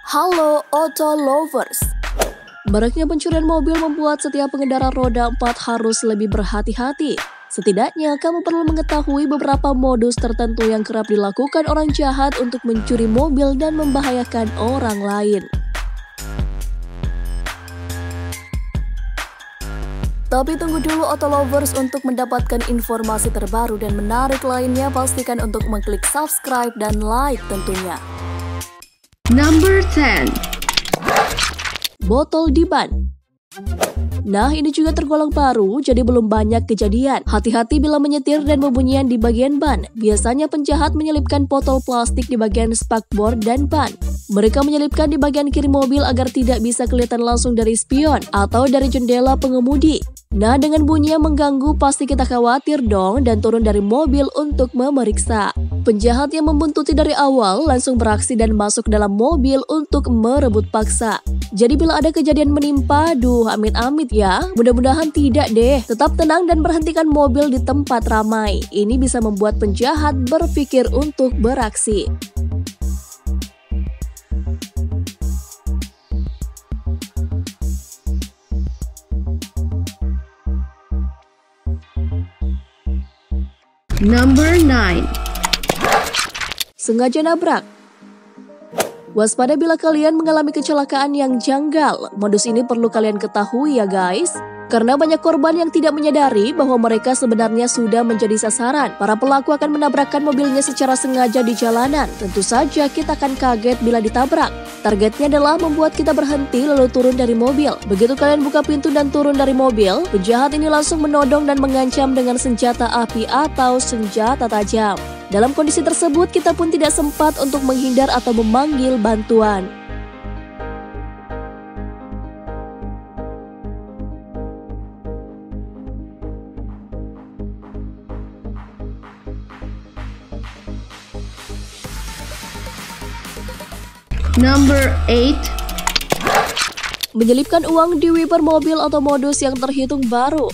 Halo Auto Lovers. Maraknya pencurian mobil membuat setiap pengendara roda 4 harus lebih berhati-hati. Setidaknya kamu perlu mengetahui beberapa modus tertentu yang kerap dilakukan orang jahat untuk mencuri mobil dan membahayakan orang lain. Tapi tunggu dulu Auto Lovers, untuk mendapatkan informasi terbaru dan menarik lainnya pastikan untuk mengklik subscribe dan like tentunya. Number 10. Botol di ban. Nah, ini juga tergolong baru, jadi belum banyak kejadian. Hati-hati bila menyetir dan berbunyian di bagian ban. Biasanya penjahat menyelipkan botol plastik di bagian spakbor dan ban. Mereka menyelipkan di bagian kiri mobil agar tidak bisa kelihatan langsung dari spion atau dari jendela pengemudi. Nah, dengan bunyi yang mengganggu pasti kita khawatir dong dan turun dari mobil untuk memeriksa. Penjahat yang membuntuti dari awal langsung beraksi dan masuk dalam mobil untuk merebut paksa. Jadi bila ada kejadian menimpa, amit-amit ya. Mudah-mudahan tidak deh. Tetap tenang dan berhentikan mobil di tempat ramai. Ini bisa membuat penjahat berpikir untuk beraksi. Number 9. Sengaja nabrak. Waspada bila kalian mengalami kecelakaan yang janggal. Modus ini perlu kalian ketahui ya guys. Karena banyak korban yang tidak menyadari bahwa mereka sebenarnya sudah menjadi sasaran. Para pelaku akan menabrakkan mobilnya secara sengaja di jalanan. Tentu saja kita akan kaget bila ditabrak. Targetnya adalah membuat kita berhenti lalu turun dari mobil. Begitu kalian buka pintu dan turun dari mobil, penjahat ini langsung menodong dan mengancam dengan senjata api atau senjata tajam. Dalam kondisi tersebut, kita pun tidak sempat untuk menghindar atau memanggil bantuan. Number 8. Menyelipkan uang di wiper mobil atau modus yang terhitung baru.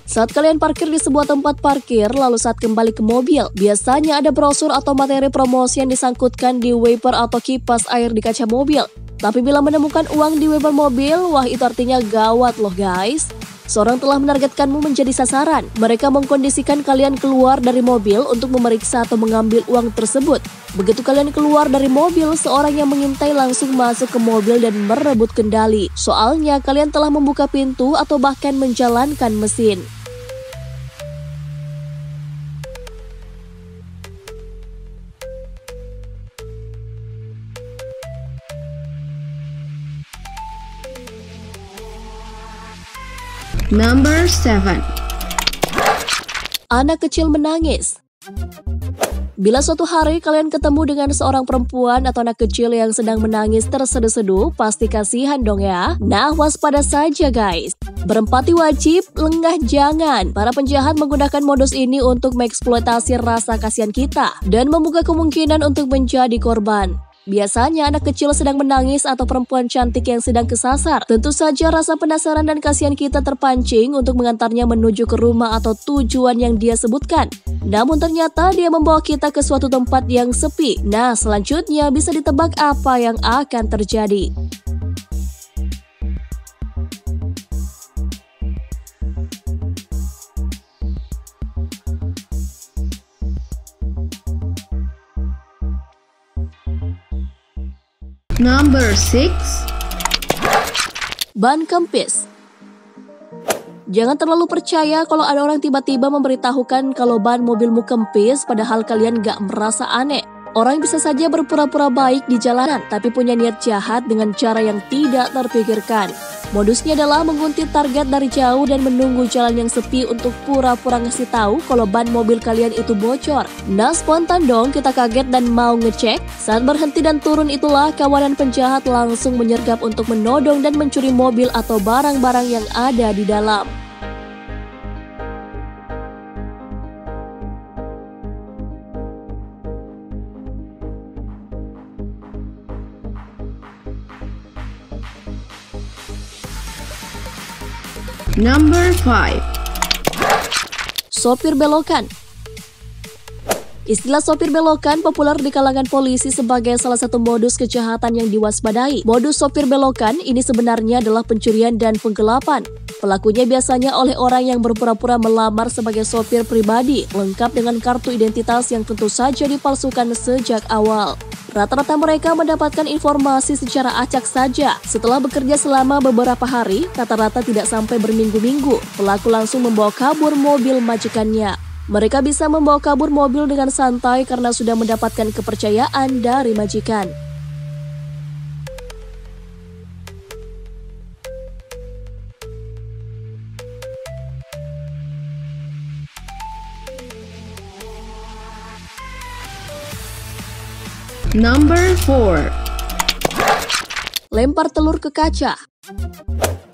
Saat kalian parkir di sebuah tempat parkir, lalu saat kembali ke mobil, biasanya ada brosur atau materi promosi yang disangkutkan di wiper atau kipas air di kaca mobil. Tapi bila menemukan uang di wiper mobil, wah itu artinya gawat loh guys. Seorang telah menargetkanmu menjadi sasaran. Mereka mengkondisikan kalian keluar dari mobil untuk memeriksa atau mengambil uang tersebut. Begitu kalian keluar dari mobil, seorang yang mengintai langsung masuk ke mobil dan merebut kendali. Soalnya kalian telah membuka pintu atau bahkan menjalankan mesin. Number 7. Anak kecil menangis. Bila suatu hari kalian ketemu dengan seorang perempuan atau anak kecil yang sedang menangis terseduh-seduh, pasti kasihan dong ya. Nah, waspada saja guys. Berempati wajib, lengah jangan. Para penjahat menggunakan modus ini untuk mengeksploitasi rasa kasihan kita dan membuka kemungkinan untuk menjadi korban. Biasanya anak kecil sedang menangis atau perempuan cantik yang sedang kesasar. Tentu saja rasa penasaran dan kasihan kita terpancing untuk mengantarnya menuju ke rumah atau tujuan yang dia sebutkan. Namun ternyata dia membawa kita ke suatu tempat yang sepi. Nah, selanjutnya bisa ditebak apa yang akan terjadi. Number 6. Ban kempis. Jangan terlalu percaya kalau ada orang tiba-tiba memberitahukan kalau ban mobilmu kempis padahal kalian gak merasa aneh. Orang bisa saja berpura-pura baik di jalanan tapi punya niat jahat dengan cara yang tidak terpikirkan. Modusnya adalah menguntit target dari jauh dan menunggu jalan yang sepi untuk pura-pura ngasih tahu kalau ban mobil kalian itu bocor. Nah, spontan dong kita kaget dan mau ngecek. Saat berhenti dan turun itulah kawanan penjahat langsung menyergap untuk menodong dan mencuri mobil atau barang-barang yang ada di dalam. Number 5. Sopir belokan. Istilah sopir belokan populer di kalangan polisi sebagai salah satu modus kejahatan yang diwaspadai. Modus sopir belokan ini sebenarnya adalah pencurian dan penggelapan. Pelakunya biasanya oleh orang yang berpura-pura melamar sebagai sopir pribadi, lengkap dengan kartu identitas yang tentu saja dipalsukan sejak awal. Rata-rata mereka mendapatkan informasi secara acak saja. Setelah bekerja selama beberapa hari, rata-rata tidak sampai berminggu-minggu, pelaku langsung membawa kabur mobil majikannya. Mereka bisa membawa kabur mobil dengan santai karena sudah mendapatkan kepercayaan dari majikan. Number 4. Lempar telur ke kaca.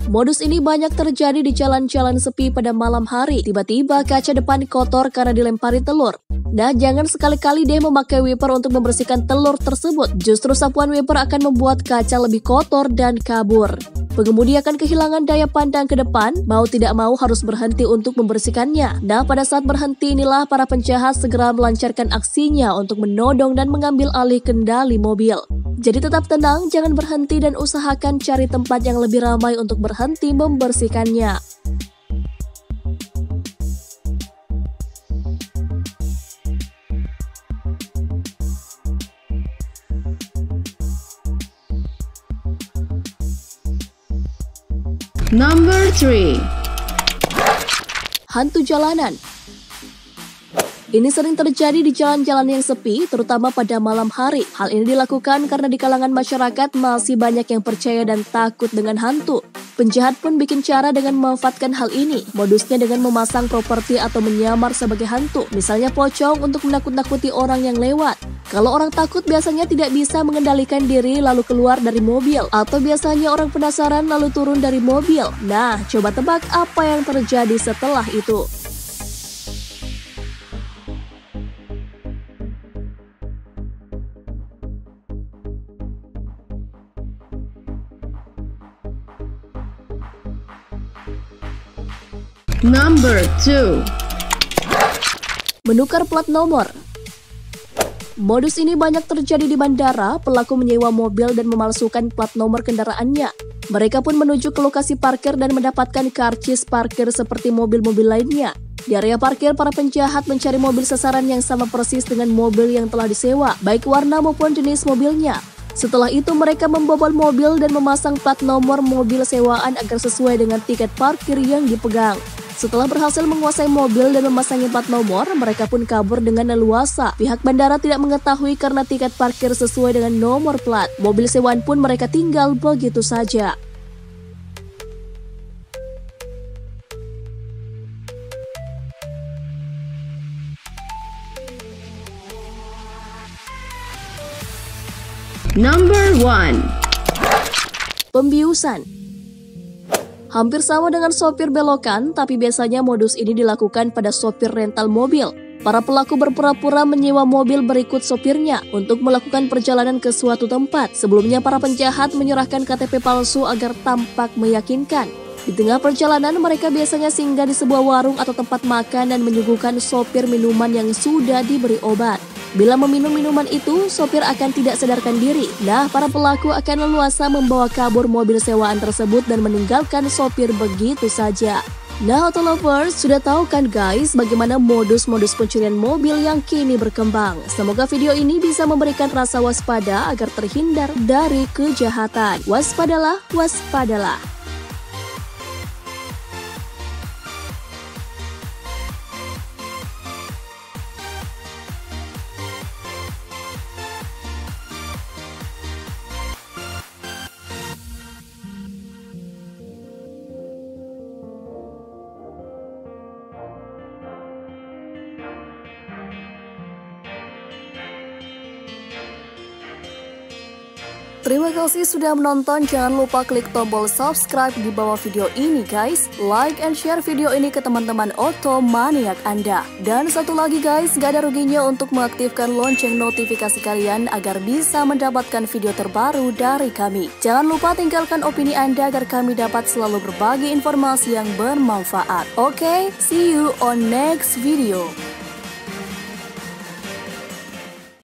Modus ini banyak terjadi di jalan-jalan sepi pada malam hari. Tiba-tiba kaca depan kotor karena dilempari telur. Nah, jangan sekali-kali deh memakai wiper untuk membersihkan telur tersebut. Justru sapuan wiper akan membuat kaca lebih kotor dan kabur. Pengemudi akan kehilangan daya pandang ke depan, mau tidak mau harus berhenti untuk membersihkannya. Nah, pada saat berhenti inilah para penjahat segera melancarkan aksinya untuk menodong dan mengambil alih kendali mobil. Jadi tetap tenang, jangan berhenti dan usahakan cari tempat yang lebih ramai untuk berhenti membersihkannya. Number 3. Hantu jalanan. Ini sering terjadi di jalan-jalan yang sepi, terutama pada malam hari. Hal ini dilakukan karena di kalangan masyarakat masih banyak yang percaya dan takut dengan hantu. Penjahat pun bikin cara dengan memanfaatkan hal ini. Modusnya dengan memasang properti atau menyamar sebagai hantu. Misalnya pocong untuk menakut-nakuti orang yang lewat. Kalau orang takut biasanya tidak bisa mengendalikan diri lalu keluar dari mobil. Atau biasanya orang penasaran lalu turun dari mobil. Nah, coba tebak apa yang terjadi setelah itu. Number 2. Menukar plat nomor. Modus ini banyak terjadi di bandara. Pelaku menyewa mobil dan memalsukan plat nomor kendaraannya. Mereka pun menuju ke lokasi parkir dan mendapatkan karcis parkir seperti mobil-mobil lainnya. Di area parkir, para penjahat mencari mobil sasaran yang sama persis dengan mobil yang telah disewa, baik warna maupun jenis mobilnya. Setelah itu mereka membobol mobil dan memasang plat nomor mobil sewaan agar sesuai dengan tiket parkir yang dipegang. Setelah berhasil menguasai mobil dan memasangnya plat nomor, mereka pun kabur dengan leluasa. Pihak bandara tidak mengetahui karena tiket parkir sesuai dengan nomor plat. Mobil sewaan pun mereka tinggal begitu saja. Number 1. Pembiusan. Hampir sama dengan sopir belokan, tapi biasanya modus ini dilakukan pada sopir rental mobil. Para pelaku berpura-pura menyewa mobil berikut sopirnya untuk melakukan perjalanan ke suatu tempat. Sebelumnya para penjahat menyerahkan KTP palsu agar tampak meyakinkan. Di tengah perjalanan mereka biasanya singgah di sebuah warung atau tempat makan dan menyuguhkan sopir minuman yang sudah diberi obat. Bila meminum minuman itu, sopir akan tidak sadarkan diri. Nah, para pelaku akan leluasa membawa kabur mobil sewaan tersebut dan meninggalkan sopir begitu saja. Nah, auto lovers, sudah tahu kan guys bagaimana modus-modus pencurian mobil yang kini berkembang. Semoga video ini bisa memberikan rasa waspada agar terhindar dari kejahatan. Waspadalah, waspadalah. Terima kasih sudah menonton, jangan lupa klik tombol subscribe di bawah video ini guys. Like and share video ini ke teman-teman otomaniak Anda. Dan satu lagi guys, gak ada ruginya untuk mengaktifkan lonceng notifikasi kalian agar bisa mendapatkan video terbaru dari kami. Jangan lupa tinggalkan opini Anda agar kami dapat selalu berbagi informasi yang bermanfaat. Oke, see you on next video.